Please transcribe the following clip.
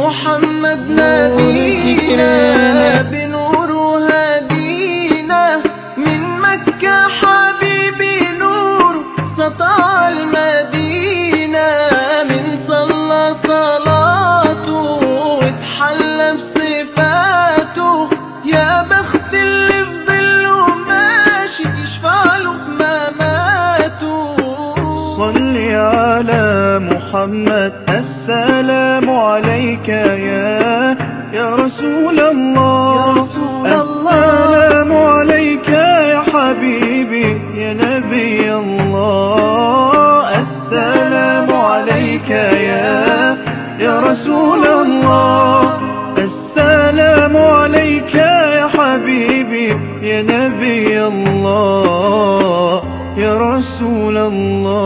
محمد نبينا بنور هدينا من مكة حبيبي نور سطع المدينة من صلى صلاته واتحلى بصفاته يا بخت اللي في ظله ماشي يشفع له في مماته. صل على محمد السلام عليك يا رسول الله. السلام عليك يا حبيبي يا نبي الله. السلام عليك يا رسول الله. السلام عليك يا حبيبي يا نبي الله يا رسول الله.